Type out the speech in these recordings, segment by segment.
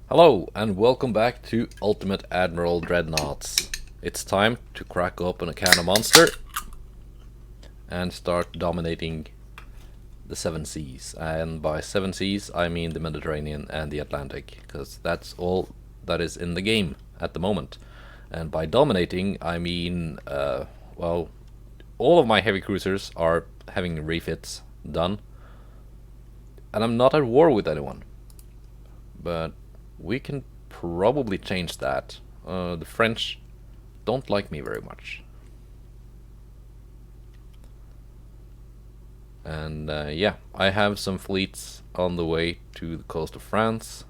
Hello and welcome back to Ultimate Admiral Dreadnoughts. It's time to crack open a can of Monster and start dominating the seven seas. And by seven seas I mean the Mediterranean and the Atlantic, because that's all that is in the game at the moment. And by dominating I mean, well, all of my heavy cruisers are having refits done. And I'm not at war with anyone. But we can probably change that. The French don't like me very much. And yeah, I have some fleets on the way to the coast of France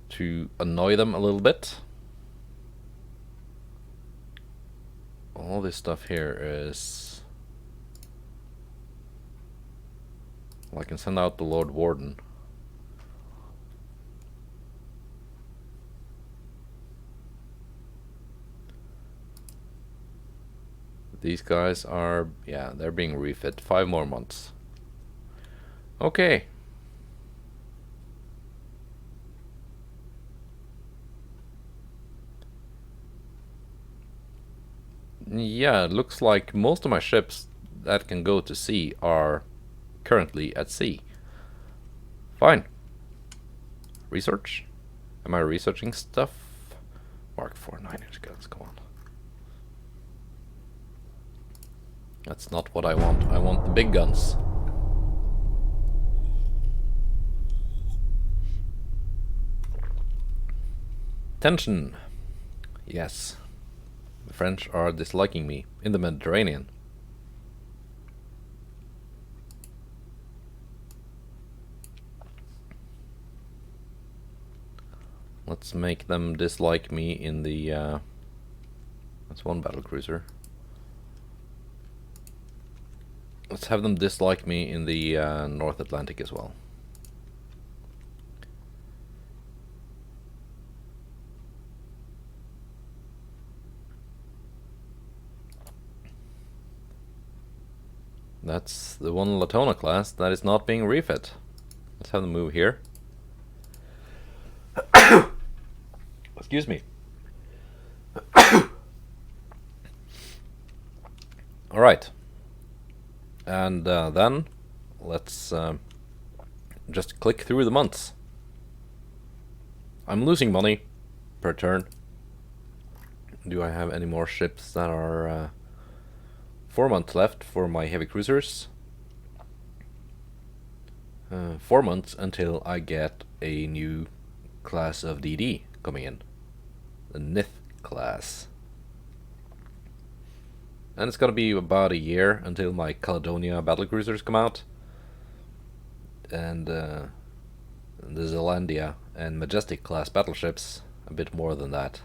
to annoy them a little bit. All this stuff here is... Well, I can send out the Lord Warden. These guys are, yeah, they're being refit. 5 more months. Okay. Yeah, it looks like most of my ships that can go to sea are currently at sea. Fine. Research? Am I researching stuff? Mark 4 9-inch guns, come on. That's not what I want. I want the big guns. Tension. Yes. The French are disliking me in the Mediterranean. Let's make them dislike me in the... that's one battlecruiser. Let's have them dislike me in the North Atlantic as well. That's the one Latona class that is not being refit. Let's have them move here. Excuse me. Alright. And then let's just click through the months. I'm losing money per turn. Do I have any more ships that are 4 months left for my heavy cruisers? 4 months until I get a new class of DD coming in. The Nith class. And it's gonna be about a year until my Caledonia battlecruisers come out. And the Zealandia and Majestic class battleships, a bit more than that.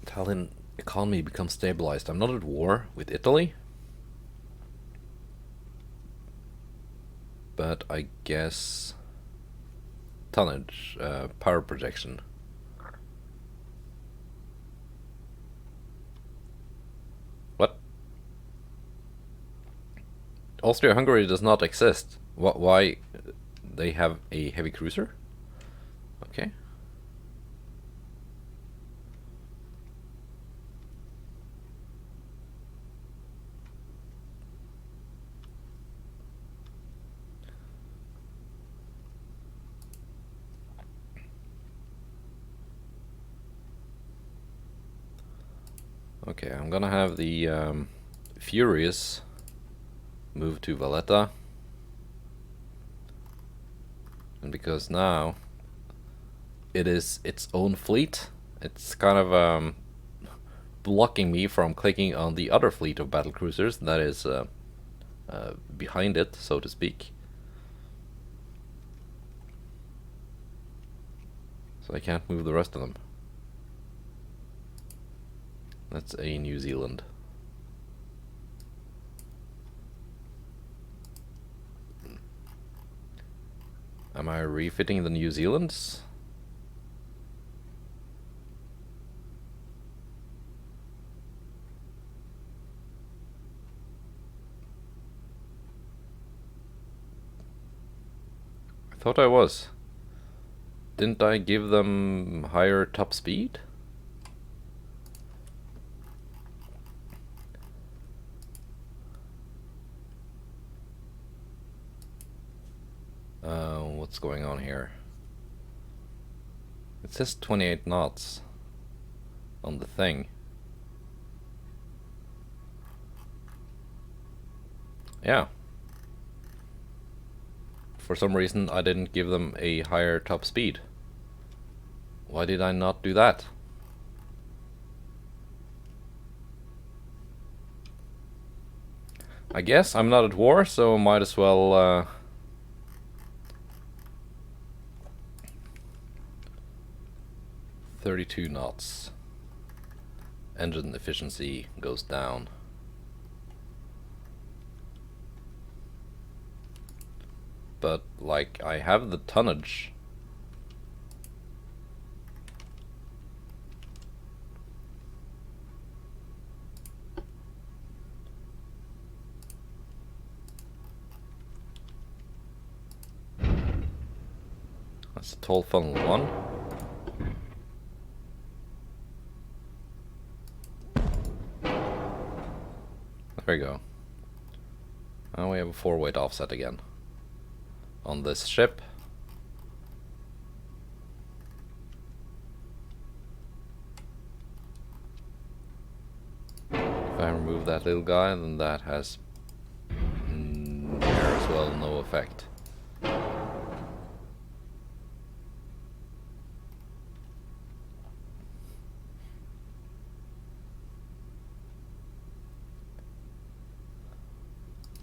Italian economy becomes stabilized. I'm not at war with Italy, but I guess tonnage, power projection. What? Austria-Hungary does not exist. Why? They have a heavy cruiser? Okay. Okay, I'm gonna have the Furious move to Valletta. And because now it is its own fleet, it's kind of blocking me from clicking on the other fleet of battlecruisers that is behind it, so to speak. So I can't move the rest of them. That's a New Zealand. Am I refitting the New Zealands? Thought I was. Didn't I give them higher top speed? What's going on here? It says 28 knots on the thing. Yeah. For some reason I didn't give them a higher top speed. Why did I not do that? I guess I'm not at war, so might as well 32 knots. Engine efficiency goes down. But, like, I have the tonnage. That's a tall funnel 1. There we go. Now we have a 4-weight offset again on this ship. If I remove that little guy, then that has there as well no effect.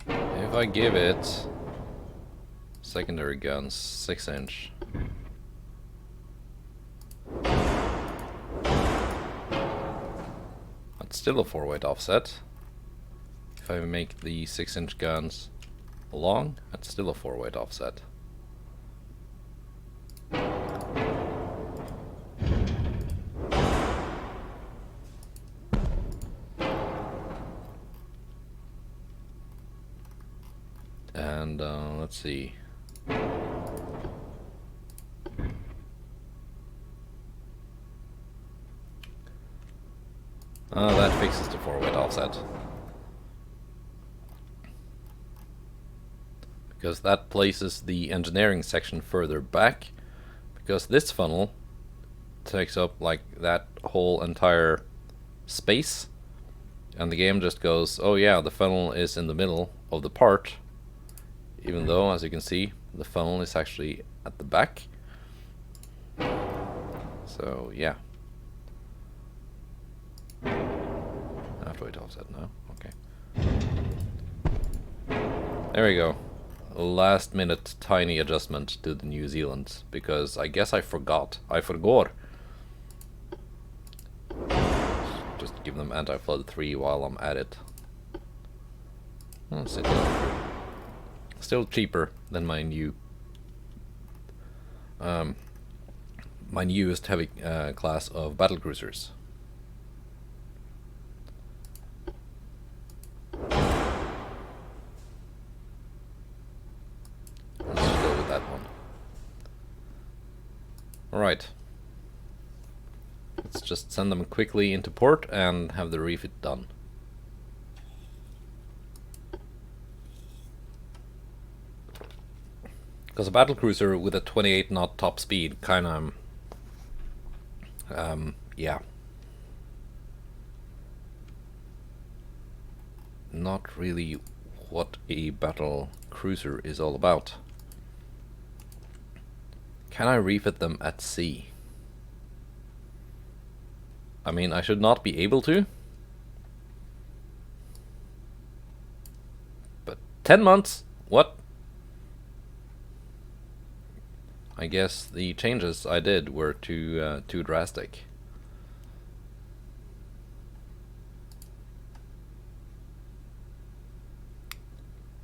If I give it secondary guns 6-inch, that's still a 4-weight offset. If I make the 6-inch guns long, that's still a 4-weight offset. And let's see. That fixes the 4-weight offset. Because that places the engineering section further back. Because this funnel takes up like that whole entire space. And the game just goes, oh yeah, the funnel is in the middle of the part. Even though, as you can see, the funnel is actually at the back. So, yeah. Halfway to offset now. Okay. There we go. A last minute tiny adjustment to the New Zealand. Because I guess I forgot. I forgot. Just give them anti-flood 3 while I'm at it. Let's sit down. Still cheaper than my new, my newest heavy class of battlecruisers. Let's just go with that one. All right. Let's just send them quickly into port and have the refit done. Because a battlecruiser with a 28 knot top speed kind of, yeah. Not really what a battlecruiser is all about. Can I refit them at sea? I mean, I should not be able to. But 10 months? What? I guess the changes I did were too drastic.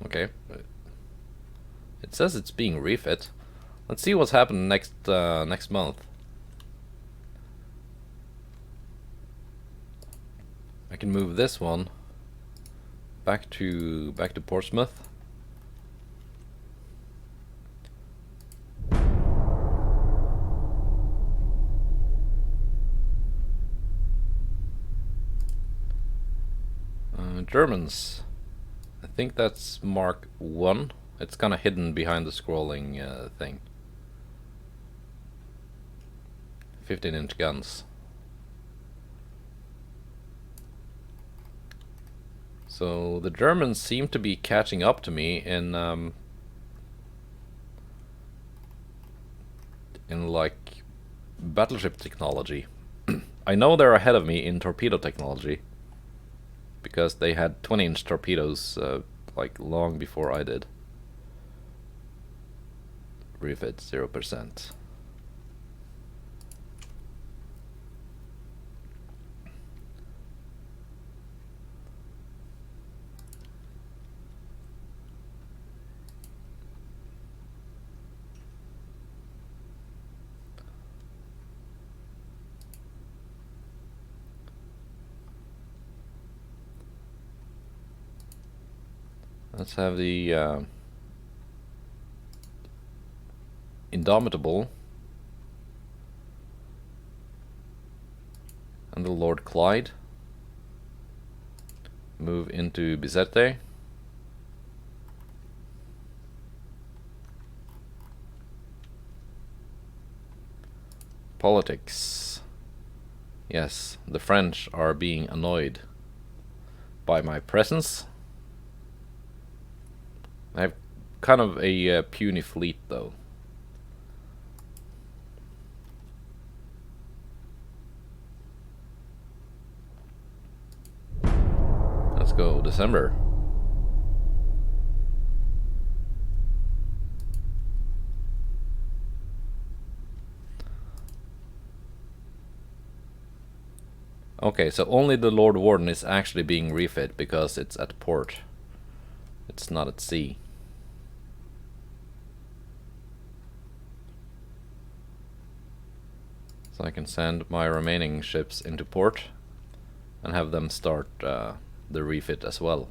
Okay. It says it's being refit. Let's see what's happened next month. I can move this one back to Portsmouth. Germans. I think that's Mark 1. It's kind of hidden behind the scrolling thing. 15-inch guns. So the Germans seem to be catching up to me in like battleship technology. I know they're ahead of me in torpedo technology because they had 20-inch torpedoes like long before I did. Refit 0%. Let's have the Indomitable and the Lord Clyde move into Bizerte. Politics. Yes, the French are being annoyed by my presence. I have kind of a puny fleet though. Let's go December. Okay, so only the Lord Warden is actually being refit because it's at port. It's not at sea. So I can send my remaining ships into port and have them start the refit as well.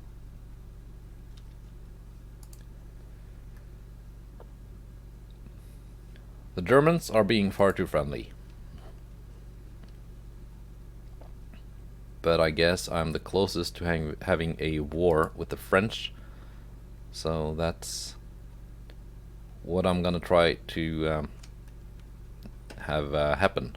The Germans are being far too friendly. But I guess I'm the closest to having a war with the French. So that's what I'm gonna try to have happen.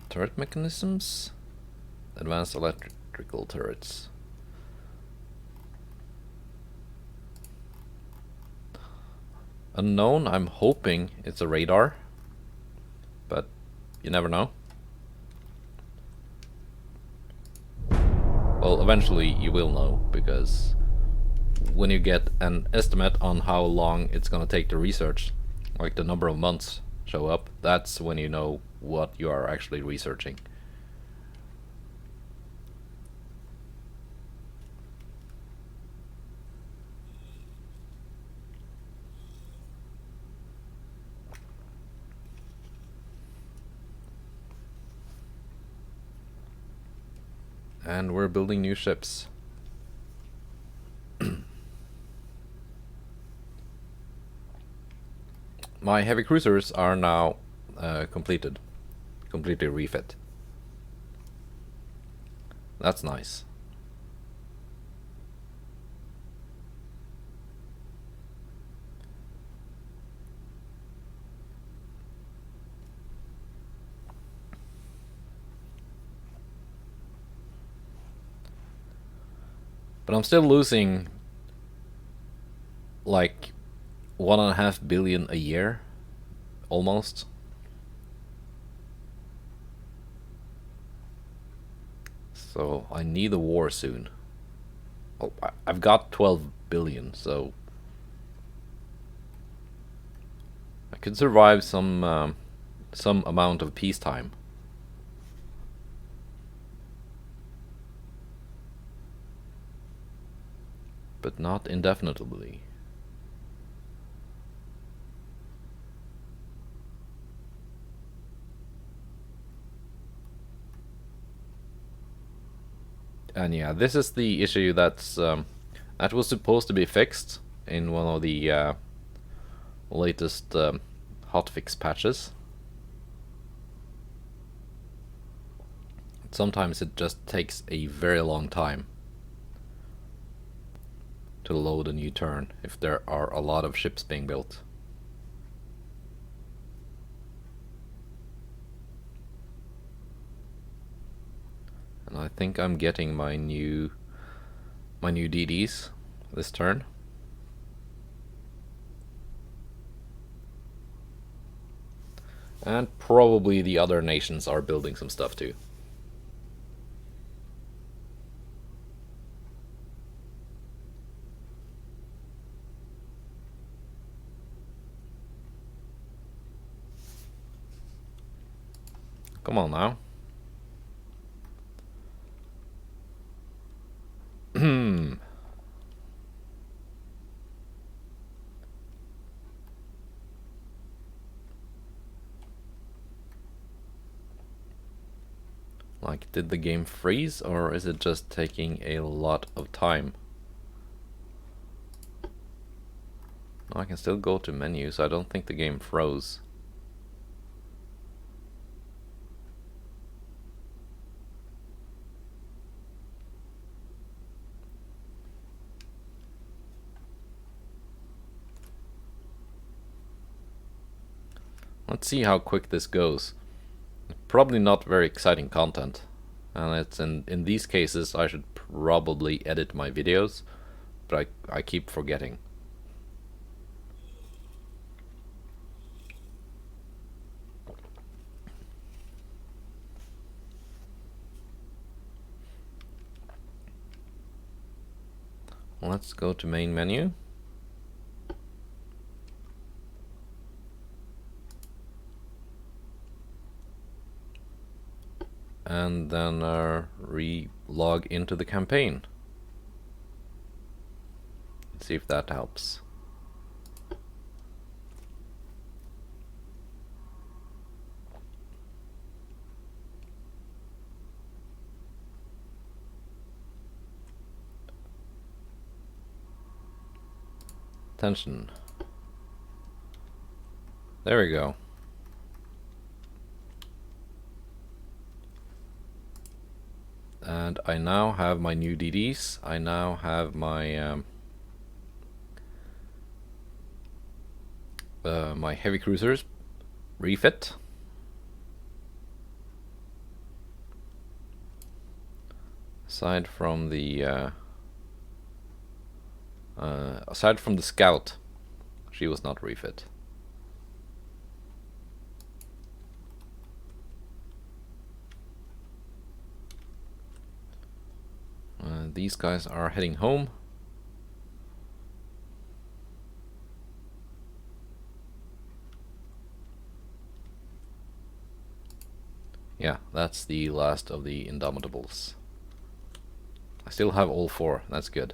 Turret mechanisms? Advanced electrical turrets. Unknown, I'm hoping it's a radar, but you never know. Well, eventually you will know, because when you get an estimate on how long it's gonna take to research, like the number of months show up, that's when you know what you are actually researching. And we're building new ships. My heavy cruisers are now completely refit. That's nice. But I'm still losing like 1.5 billion a year, almost. So I need a war soon. Oh, I've got 12 billion, so I could survive some amount of peacetime. But not indefinitely. And yeah, this is the issue that's that was supposed to be fixed in one of the latest hotfix patches. Sometimes it just takes a very long time to load a new turn if there are a lot of ships being built. And I think I'm getting my new DDs this turn. And probably the other nations are building some stuff too. Come on now. Like, did the game freeze, or is it just taking a lot of time? I can still go to menu, so I don't think the game froze. Let's see how quick this goes. Probably not very exciting content, and it's in these cases I should probably edit my videos, but I keep forgetting. Let's go to main menu. And then re-log into the campaign. Let's see if that helps. Attention. There we go. And I now have my new DDs. I now have my my heavy cruisers refit. Aside from the scout, she was not refit. These guys are heading home. Yeah, that's the last of the Indomitables. I still have all 4, that's good.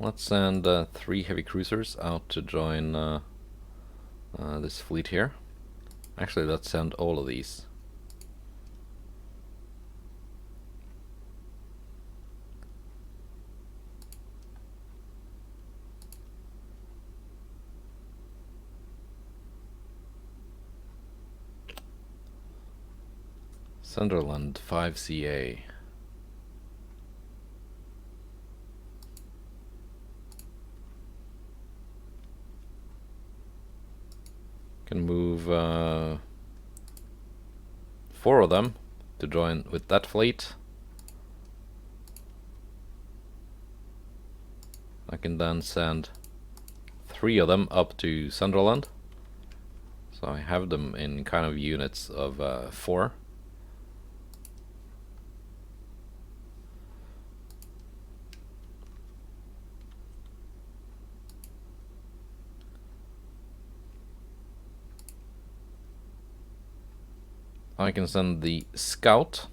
Let's send 3 heavy cruisers out to join this fleet here. Actually, let's send all of these. Sunderland 5CA. Can move 4 of them to join with that fleet. I can then send 3 of them up to Sunderland. So I have them in kind of units of 4. I can send the scout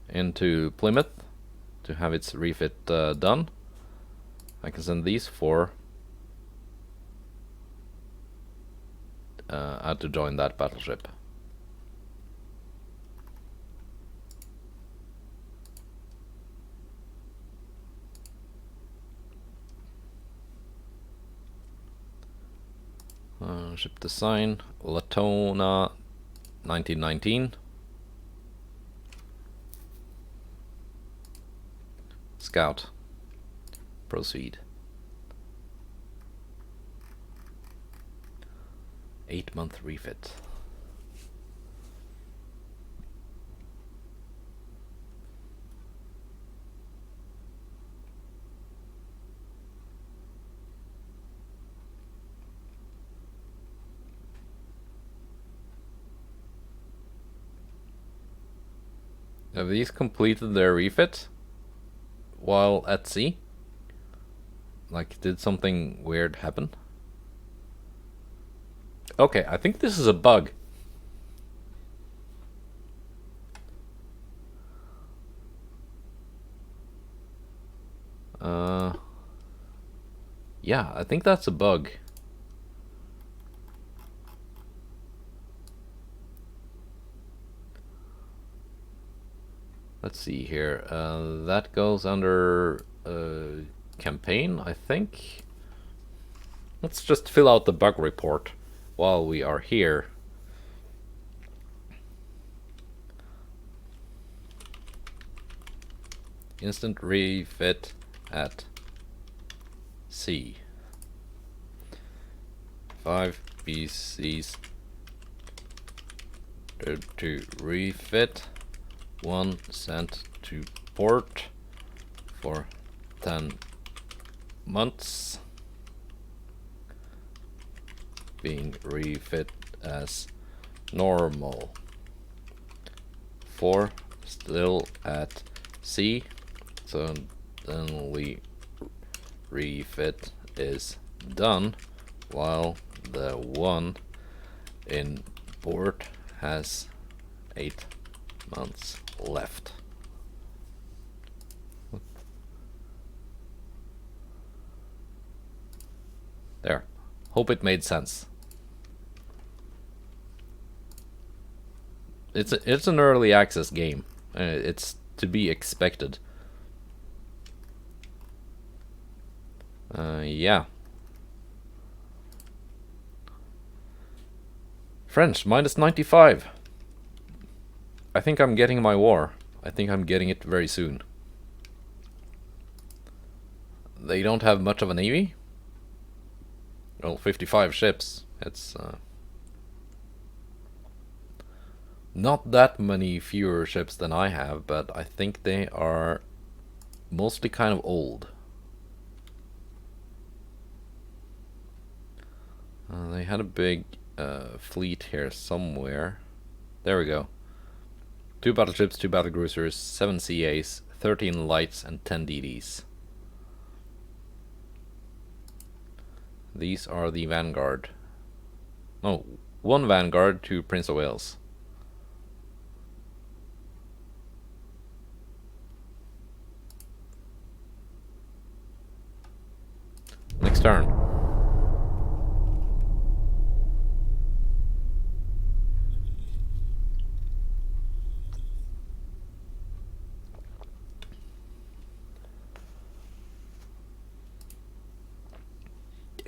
into Plymouth to have its refit done. I can send these 4 out to join that battleship. Ship design, Latona 1919. Scout. Proceed. 8-month refit. Have these completed their refit while at sea? Like, did something weird happen? Okay, I think this is a bug. Yeah, I think that's a bug. Let's see here. That goes under campaign, I think. Let's just fill out the bug report while we are here. Instant refit at sea. 5 PCs to refit. 1 sent to port for 10 months. Being refit as normal. 4 still at sea. So then we refit is done while the 1 in port has 8 months left. There. Hope it made sense. It's an early access game. It's to be expected. Yeah. French, -95. I think I'm getting my war. I think I'm getting it very soon. They don't have much of a navy? Well, 55 ships. It's not that many fewer ships than I have, but I think they are mostly kind of old. They had a big fleet here somewhere. There we go. 2 battleships, 2 battlecruisers, 7 CAs, 13 lights, and 10 DDs. These are the Vanguard. Oh, 1 Vanguard, 2 Prince of Wales. Next turn.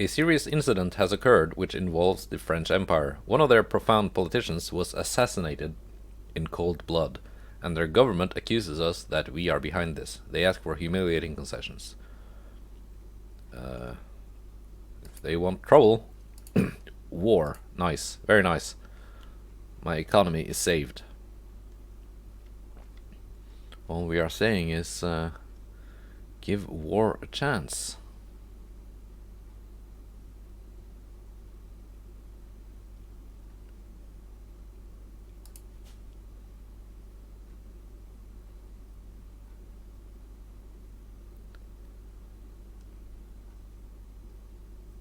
A serious incident has occurred which involves the French Empire. One of their profound politicians was assassinated in cold blood, and their government accuses us that we are behind this. They ask for humiliating concessions. If they want trouble, war. Nice, very nice. My economy is saved. All we are saying is give war a chance.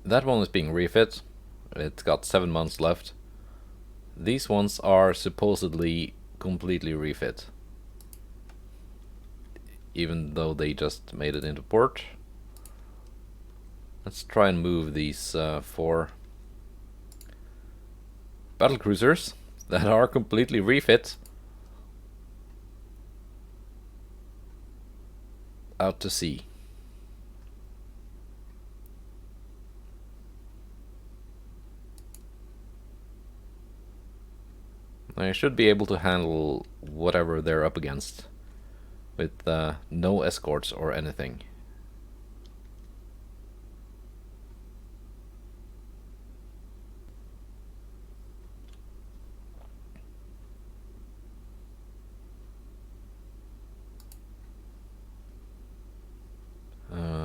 That one is being refit. It's got 7 months left. These ones are supposedly completely refit, even though they just made it into port. Let's try and move these 4 battlecruisers that are completely refit out to sea. I should be able to handle whatever they're up against with no escorts or anything.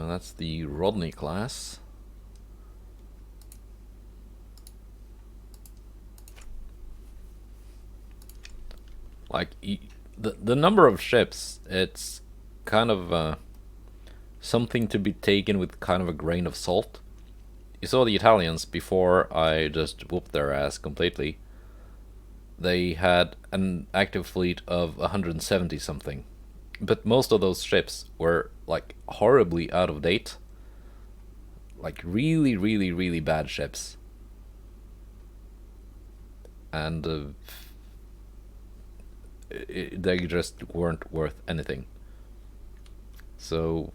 That's the Rodney class. Like, the number of ships, it's kind of something to be taken with kind of a grain of salt. You saw the Italians before I just whooped their ass completely. They had an active fleet of 170 something. But most of those ships were like horribly out of date. Like really, really, really bad ships. And they just weren't worth anything. So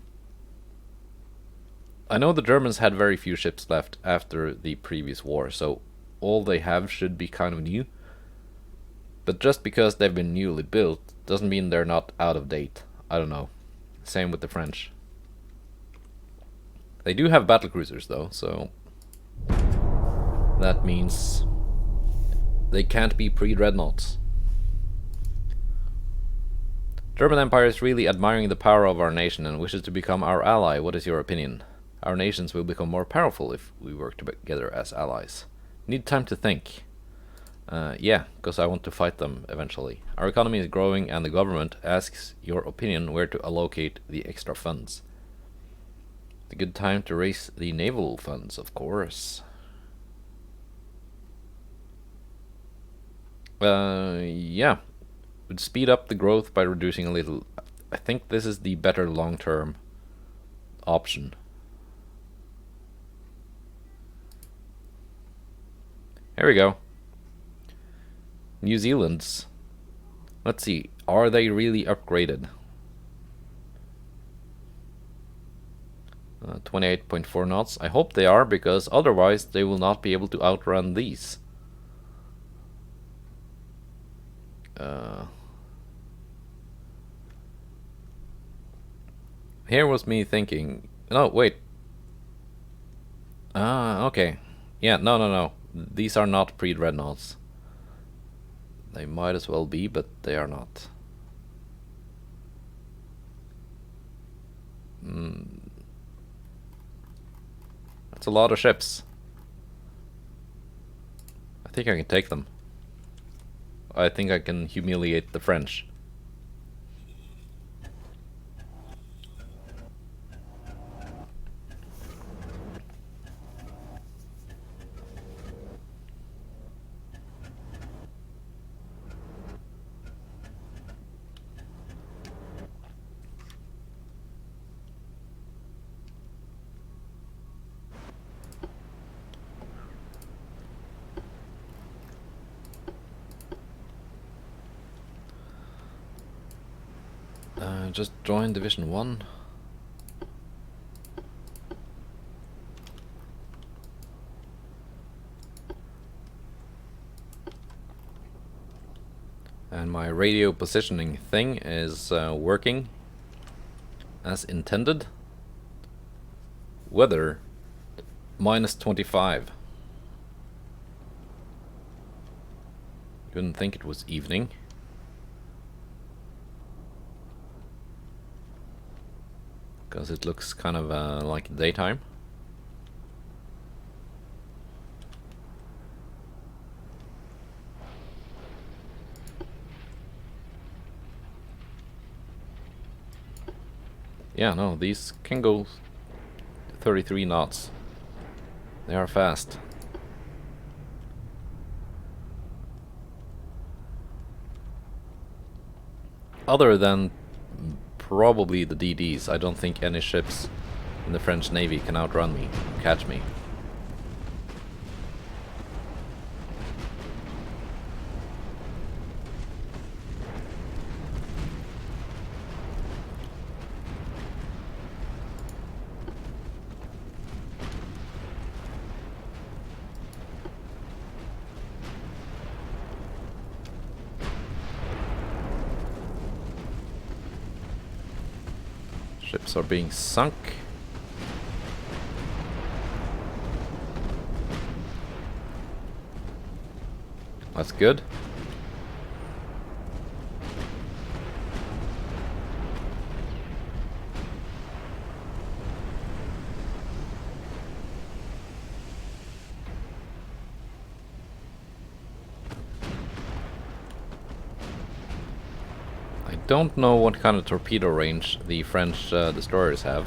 I know the Germans had very few ships left after the previous war, so all they have should be kind of new. But just because they've been newly built doesn't mean they're not out of date. I don't know. Same with the French. They do have battlecruisers though, so that means they can't be pre-dreadnoughts. German Empire is really admiring the power of our nation and wishes to become our ally. What is your opinion? Our nations will become more powerful if we work together as allies. Need time to think. Yeah, because I want to fight them eventually. Our economy is growing and the government asks your opinion where to allocate the extra funds. A good time to raise the naval funds, of course. Yeah. Would speed up the growth by reducing a little. I think this is the better long-term option. Here we go. New Zealand's. Let's see, are they really upgraded? 28.4 knots. I hope they are, because otherwise they will not be able to outrun these. Here was me thinking. No, wait. Okay. Yeah, no. These are not pre-dreadnoughts. They might as well be, but they are not. That's a lot of ships. I think I can take them. I think I can humiliate the French. Just join Division 1. And my radio positioning thing is working as intended. Weather -25. Couldn't think it was evening. Because it looks kind of like daytime. Yeah, no, these can go 33 knots. They are fast. Other than probably the DDs, I don't think any ships in the French Navy can outrun me, catch me. Ships are being sunk. That's good. I don't know what kind of torpedo range the French destroyers have.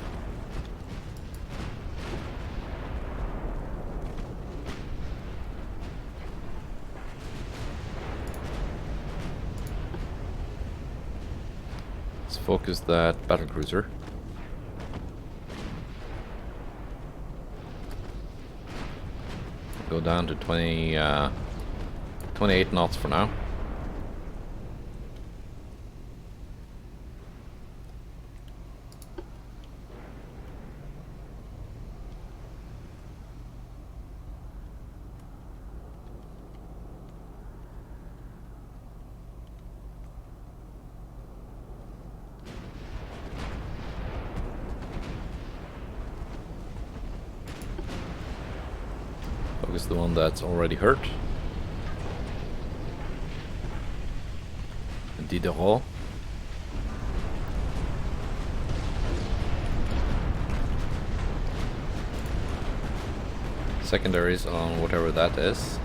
Let's focus that battlecruiser. Go down to 28 knots for now. Focus the one that's already hurt. Diderot. Secondaries on whatever that is.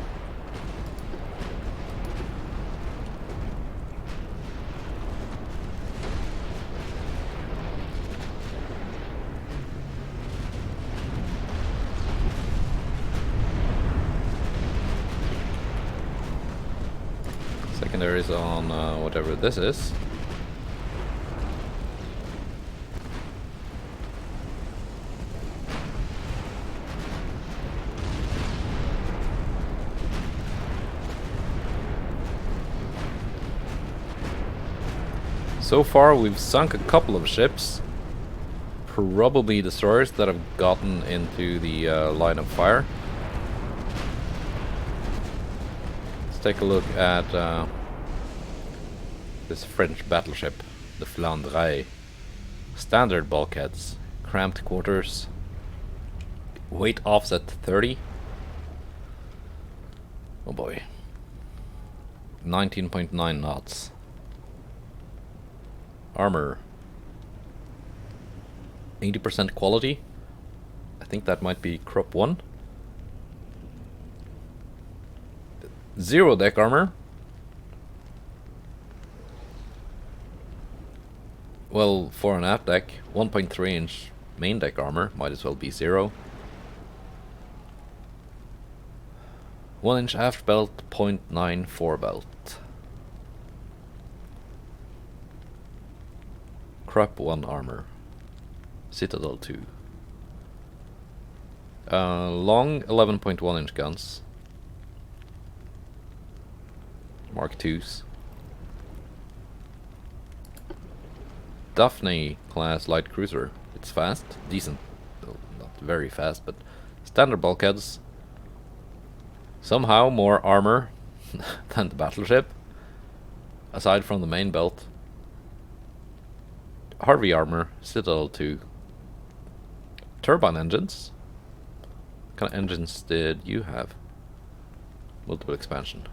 Secondaries on whatever this is. So far we've sunk a couple of ships, probably destroyers that have gotten into the line of fire. Let's take a look at this French battleship, the Flandre. Standard bulkheads, cramped quarters, weight offset 30. Oh boy. 19.9 knots. Armor. 80% quality. I think that might be crop 1. 0 deck armor. Well, for an aft deck, 1.3 inch main deck armor might as well be 0. 1 inch aft belt, 0.9 fore belt. Crop 1 armor. Citadel 2. Long 11.1 inch guns. Mark 2s. Daphne class light cruiser. It's fast, decent, well, not very fast, but standard bulkheads. Somehow more armor than the battleship, aside from the main belt. Harvey armor, Citadel 2. Turbine engines. What kind of engines did you have? Multiple expansion.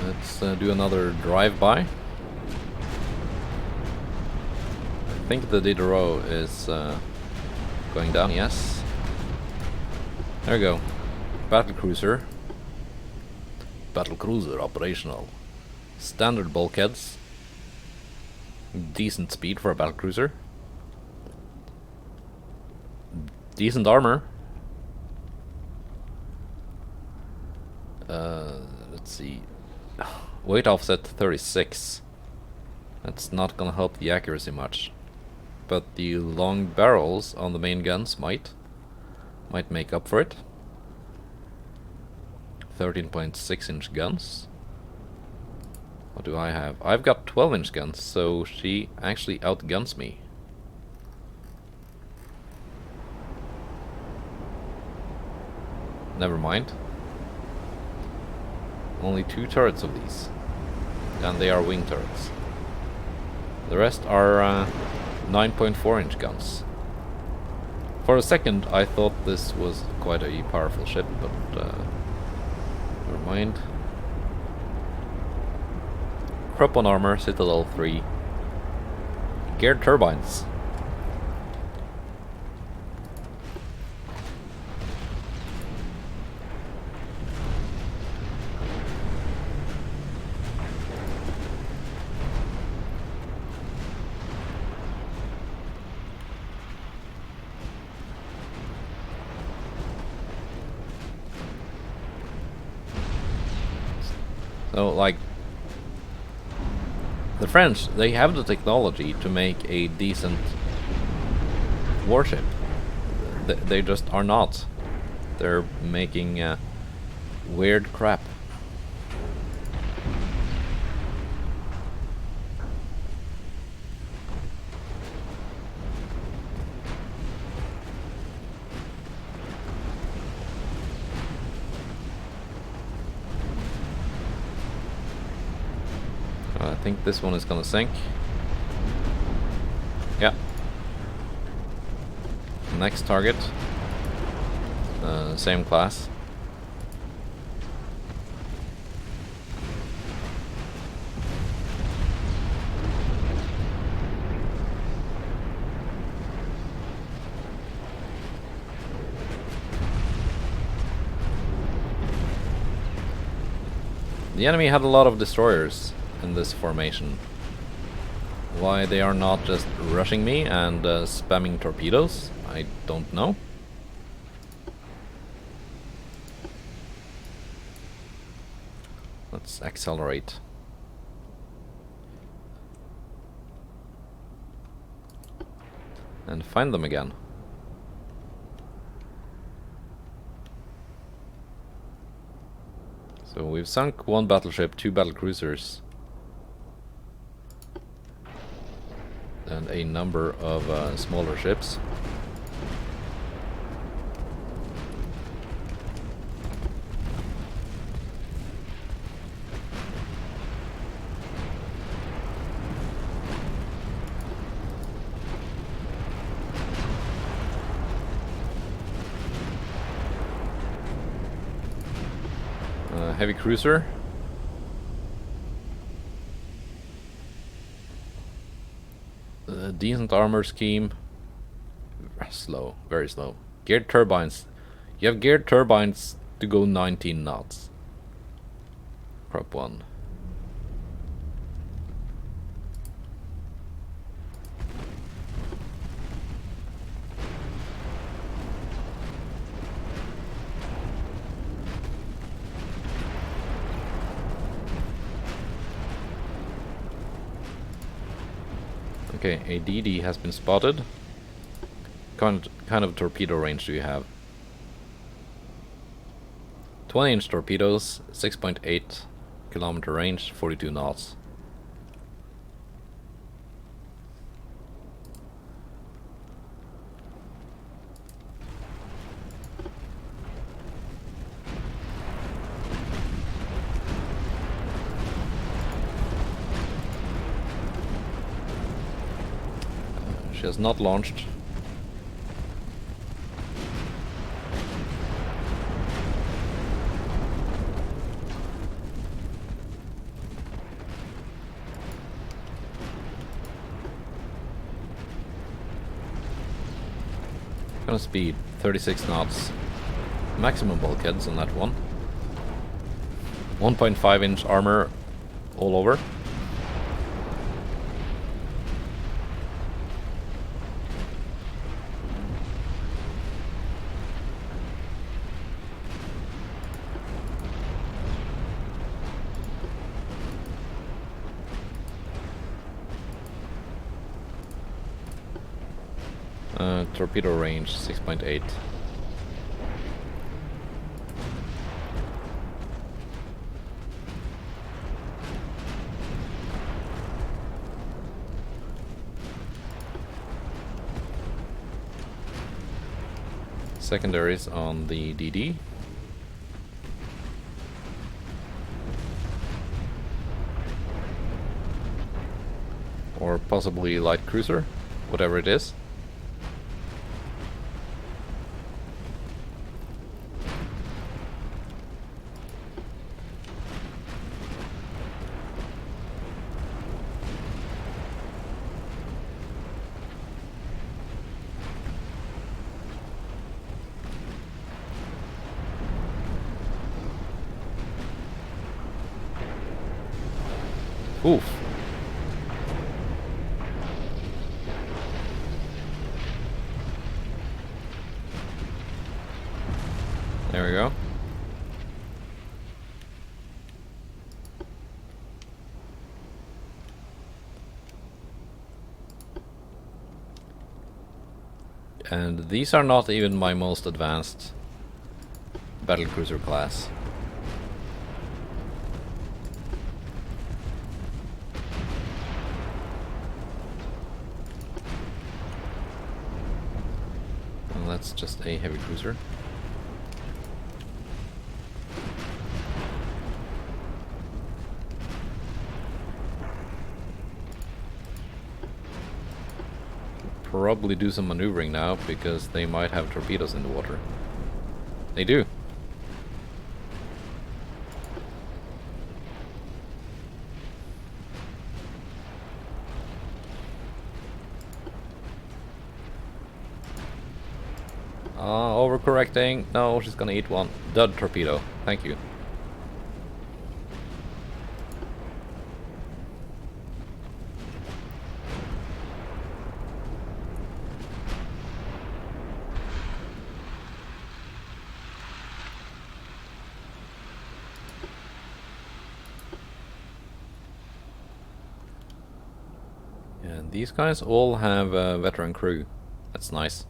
Let's do another drive-by. I think the Diderot is going down, yes. There we go. Battlecruiser. battlecruiser operational. Standard bulkheads. Decent speed for a battlecruiser. Decent armor. Let's see. Weight offset 36. That's not gonna help the accuracy much. But the long barrels on the main guns might make up for it. 13.6-inch guns. What do I have? I've got 12-inch guns, so she actually outguns me. Never mind. Only 2 turrets of these. And they are wing turrets. The rest are 9.4-inch guns. For a second I thought this was quite a powerful ship, but never mind. Crop on armor, Citadel 3. Geared turbines. So, like, the French, they have the technology to make a decent warship. They just are not. They're making weird crap. I think this one is gonna sink. Yeah. Next target. Same class. The enemy had a lot of destroyers in this formation. Why they are not just rushing me and spamming torpedoes, I don't know. Let's accelerate. And find them again. So we've sunk 1 battleship, 2 battlecruisers, and a number of smaller ships. Heavy cruiser. Decent armor scheme. Slow, very slow. Geared turbines. You have geared turbines to go 19 knots. Prop 1. Okay, a DD has been spotted. Kind of torpedo range do you have? 20-inch torpedoes, 6.8 kilometer range, 42 knots. She has not launched. Kind of speed, 36 knots. Maximum bulkheads on that one. 1.5-inch armor all over. Torpedo range 6.8. Secondaries on the DD. Or possibly light cruiser, whatever it is. Oof. There we go. And these are not even my most advanced battlecruiser class. Well, that's just a heavy cruiser. Probably do some maneuvering now, because they might have torpedoes in the water. They do. Overcorrecting. No, she's gonna eat one. Dud torpedo. Thank you. And these guys all have a veteran crew. That's nice.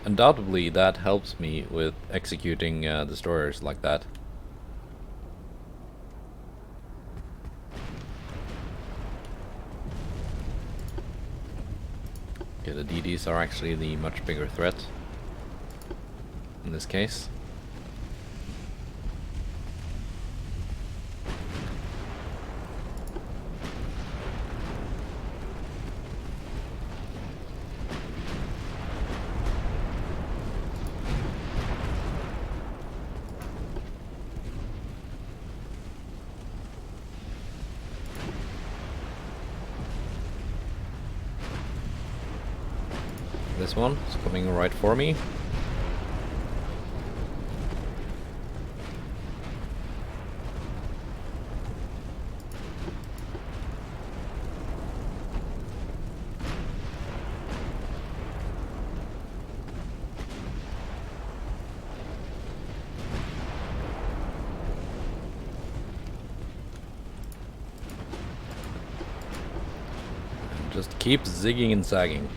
Undoubtedly, that helps me with executing destroyers like that. Okay, the DDs are actually the much bigger threat in this case. This one is coming right for me. Just keep zigging and zagging.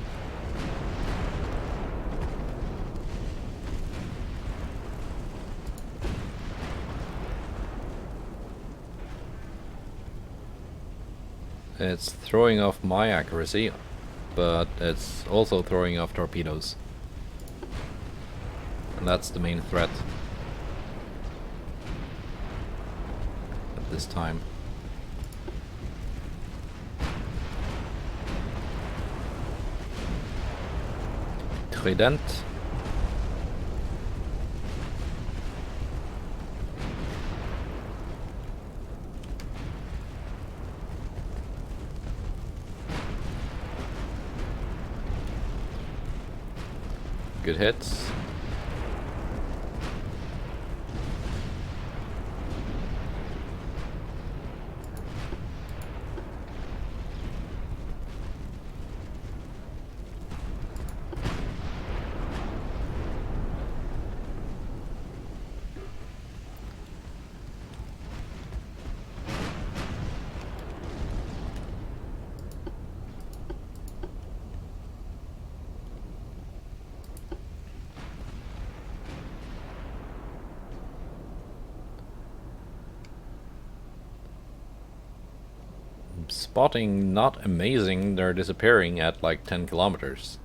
It's throwing off my accuracy, but it's also throwing off torpedoes. And that's the main threat at this time. Trident. good hits. Spotting not amazing, they're disappearing at like 10 kilometers.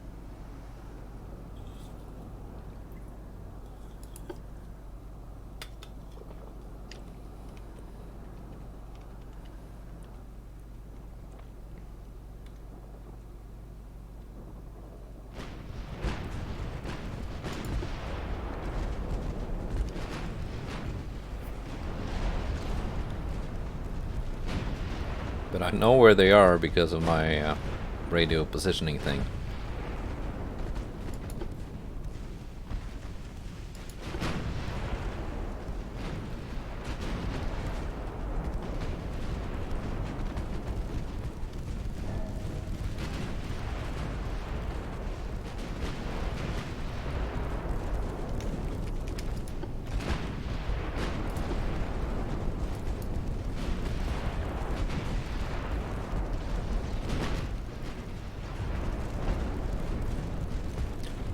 But I know where they are because of my radio positioning thing.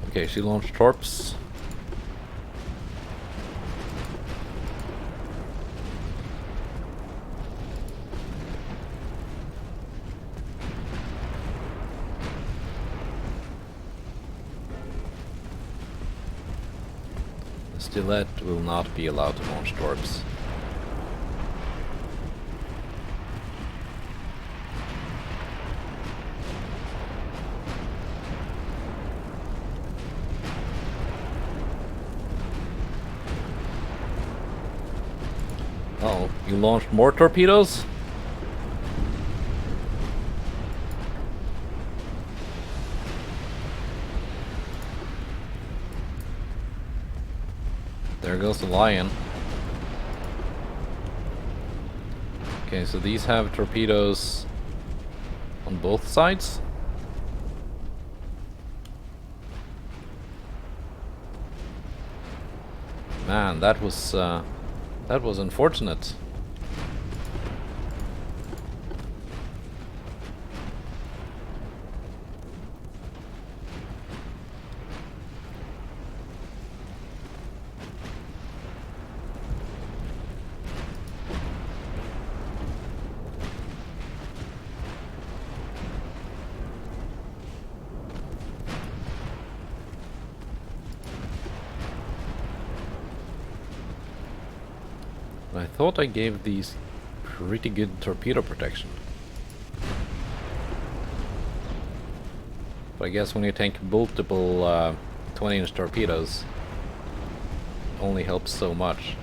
Okay, she launched torps. The Stilette will not be allowed to launch torps. Oh, you launched more torpedoes? There goes the Lion. Okay, so these have torpedoes on both sides? Man, that was unfortunate. I thought I gave these pretty good torpedo protection. But I guess when you take multiple 20-inch torpedoes, it only helps so much.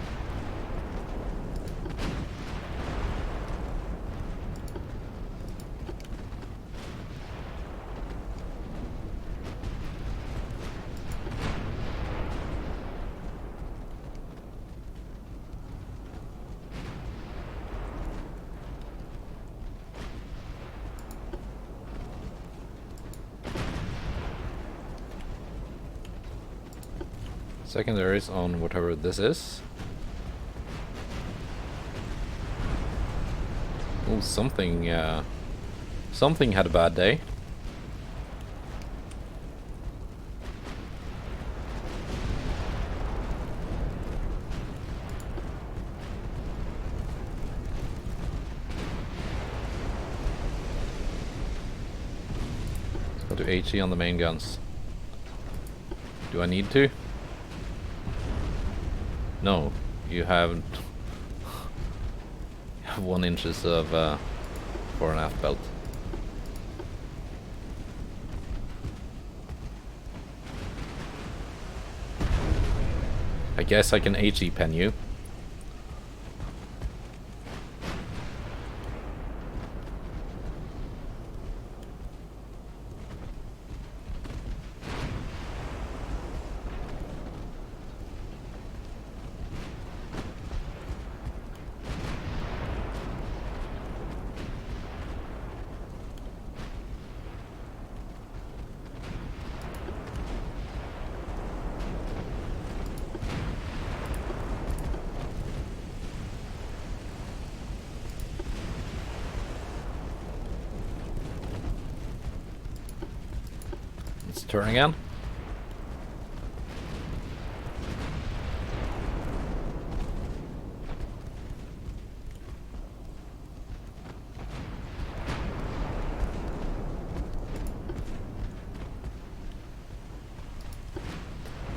Secondaries on whatever this is. Oh, something had a bad day. Let's go to HE on the main guns. Do I need to? No, you haven't. You have 1 inches of fore and aft belt. I guess I can HE pen you. turn again.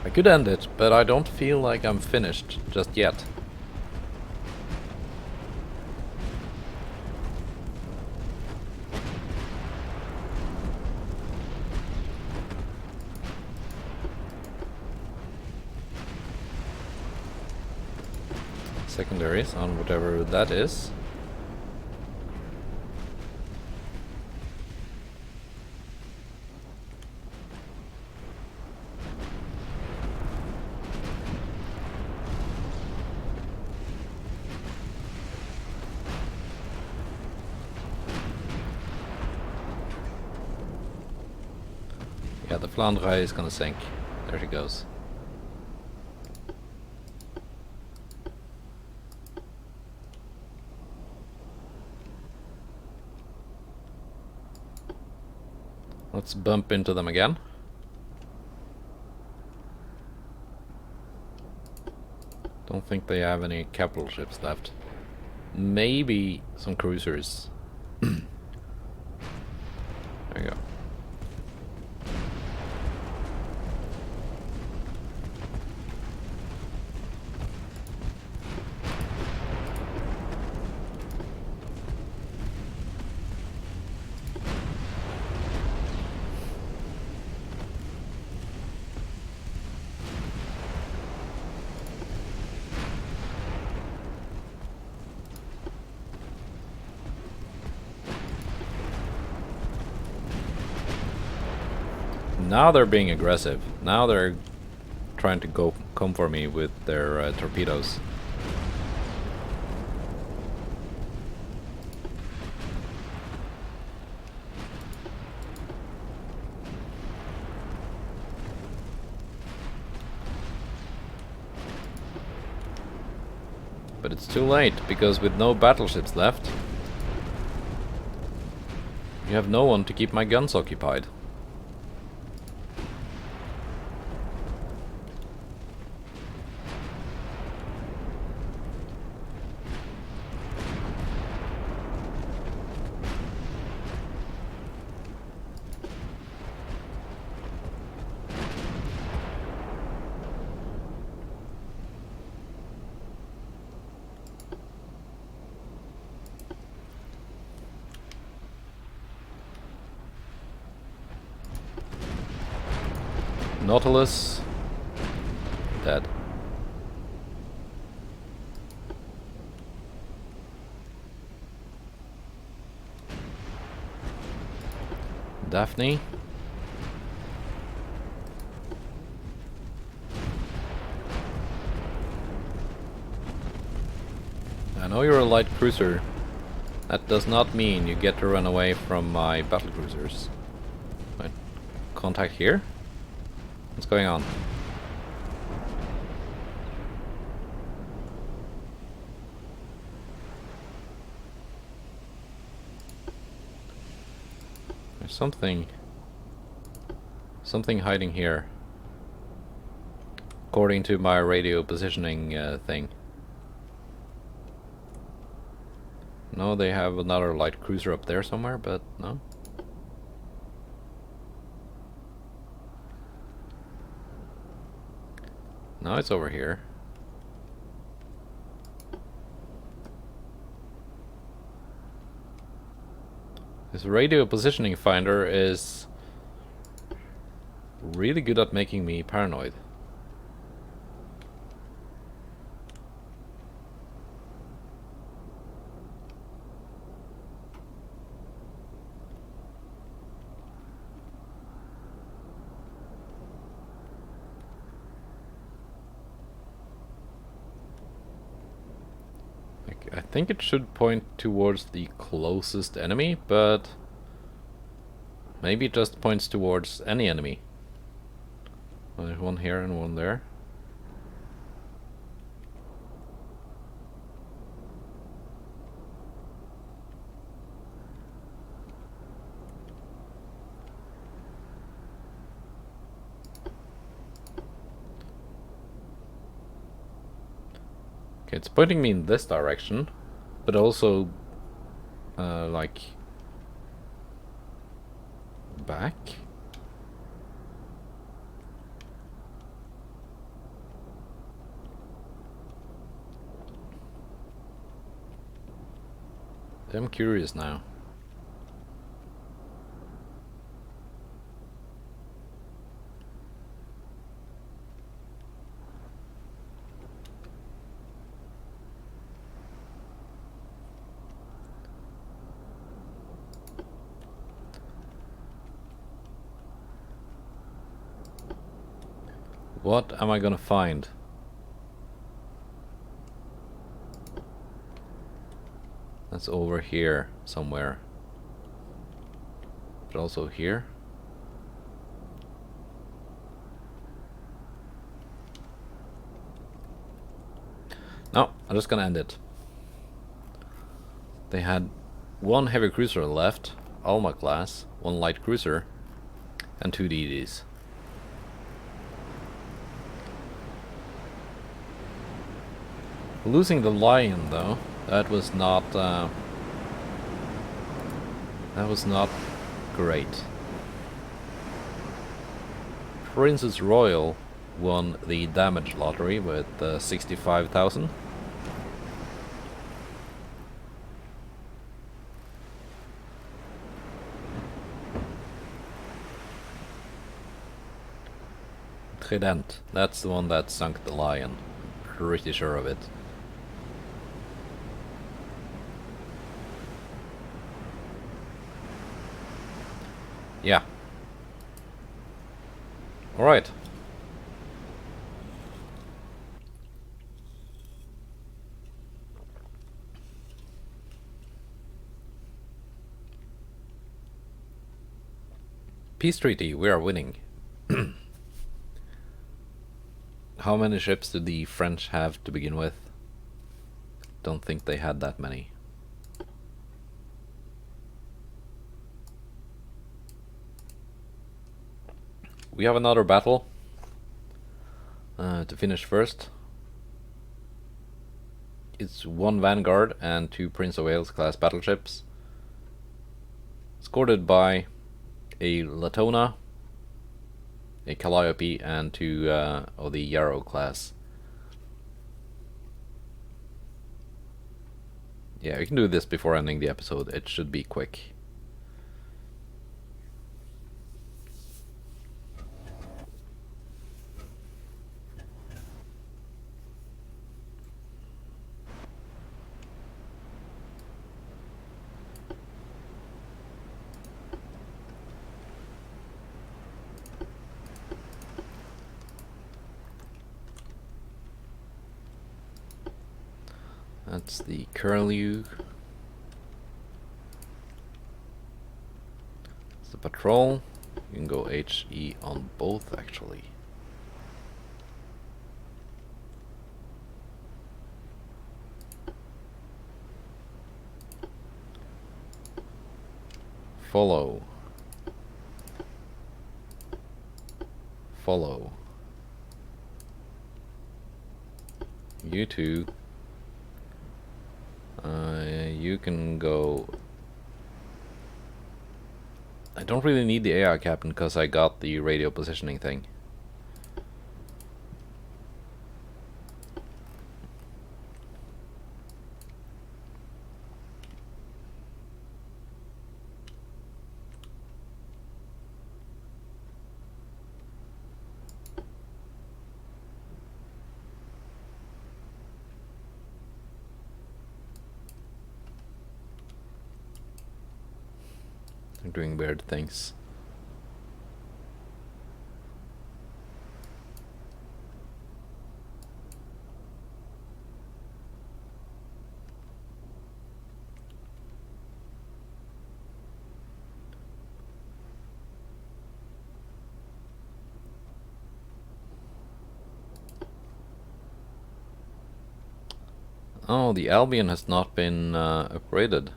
I could end it, but I don't feel like I'm finished just yet. Secondaries on whatever that is. Yeah, the Flandre is gonna sink. There she goes. Let's bump into them again. Don't think they have any capital ships left. Maybe some cruisers. There you go. Now they're being aggressive. Now they're trying to come for me with their torpedoes. But it's too late, because with no battleships left, you have no one to keep my guns occupied. Nautilus dead. Daphne. I know you're a light cruiser. That does not mean you get to run away from my battlecruisers. Right. Contact here? What's going on? There's something hiding here, according to my radio positioning thing. No, they have another light cruiser up there somewhere, but no. Now it's over here. This radio positioning finder is really good at making me paranoid. I think it should point towards the closest enemy, but maybe it just points towards any enemy. Well, there's one here and one there. Okay, it's pointing me in this direction, but also like back. I'm curious now. What am I gonna find? That's over here somewhere. But also here. No, I'm just gonna end it. They had one heavy cruiser left, Alma class, one light cruiser, and 2 DDs. Losing the Lion, though, that was not great. Princess Royal won the damage lottery with 65,000. Trident, that's the one that sunk the Lion. Pretty sure of it. Yeah. Alright. Peace treaty, we are winning. How many ships did the French have to begin with? Don't think they had that many. We have another battle to finish first. It's 1 Vanguard and 2 Prince of Wales class battleships, escorted by a Latona, a Calliope, and 2 of the Yarrow class. Yeah, we can do this before ending the episode. It should be quick. That's the Curlew. It's the patrol. You can go HE on both, actually. Follow. Follow. You two. You can go. I don't really need the AI captain because I got the radio positioning thing. They're doing weird things. Oh, the Albion has not been upgraded.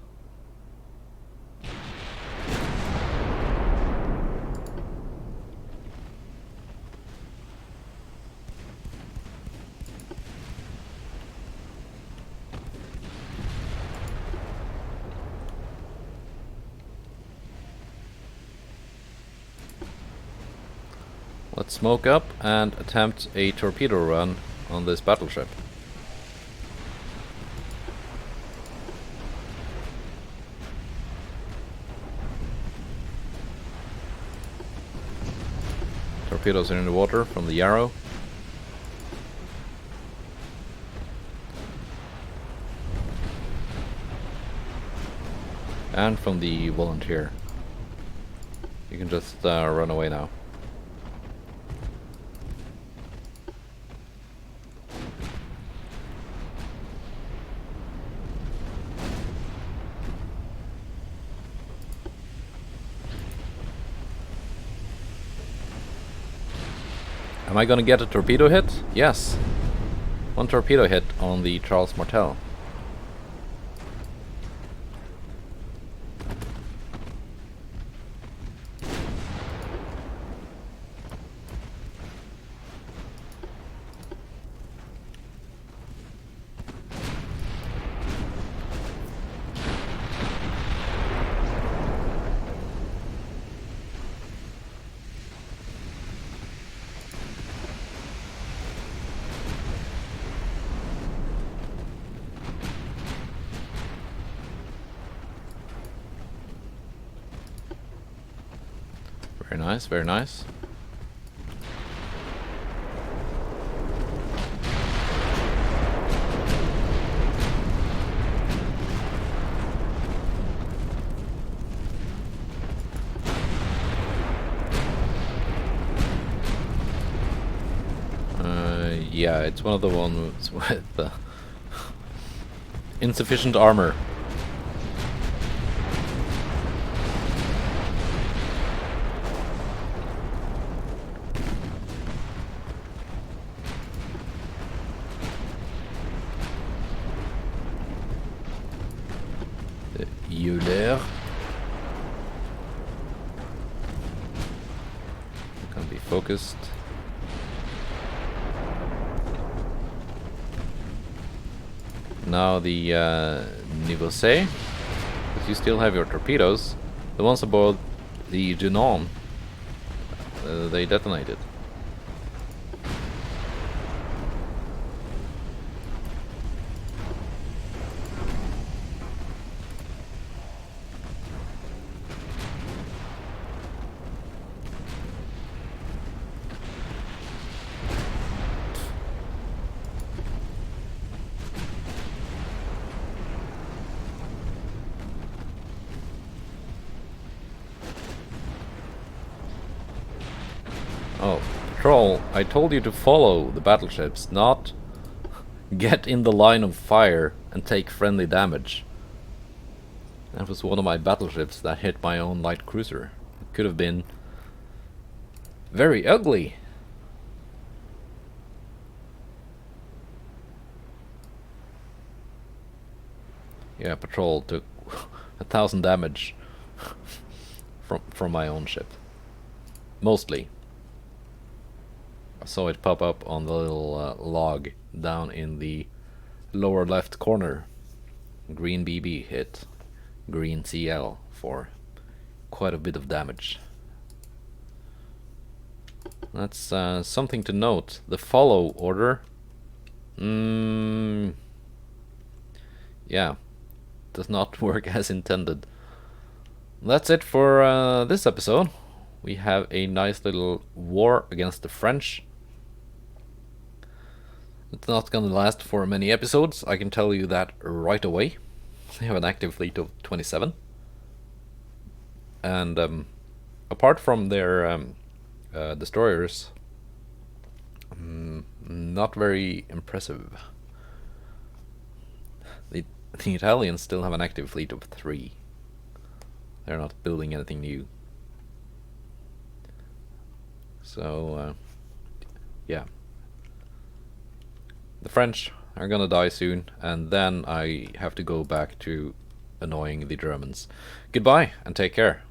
Let's smoke up and attempt a torpedo run on this battleship. Torpedoes are in the water from the Yarrow. And from the Volunteer. You can just run away now. Am I gonna get a torpedo hit? Yes. One torpedo hit on the Charles Martel. Very nice, very nice. Yeah, it's one of the ones with insufficient armor. Euler. Can be focused. Now the Nivose, but you still have your torpedoes. The ones aboard the Junon, they detonated. Oh, Patrol, I told you to follow the battleships, not get in the line of fire and take friendly damage. That was one of my battleships that hit my own light cruiser. It could have been very ugly. Yeah, Patrol took 1,000 damage from my own ship. Mostly. I saw it pop up on the little log down in the lower left corner. Green BB hit green CL for quite a bit of damage. That's something to note. The follow order, yeah, does not work as intended. That's it for this episode. We have a nice little war against the French. It's not gonna last for many episodes, I can tell you that right away. They have an active fleet of 27. And apart from their destroyers, not very impressive. The Italians still have an active fleet of 3. They're not building anything new. So, yeah. The French are gonna die soon, and then I have to go back to annoying the Germans. Goodbye, and take care.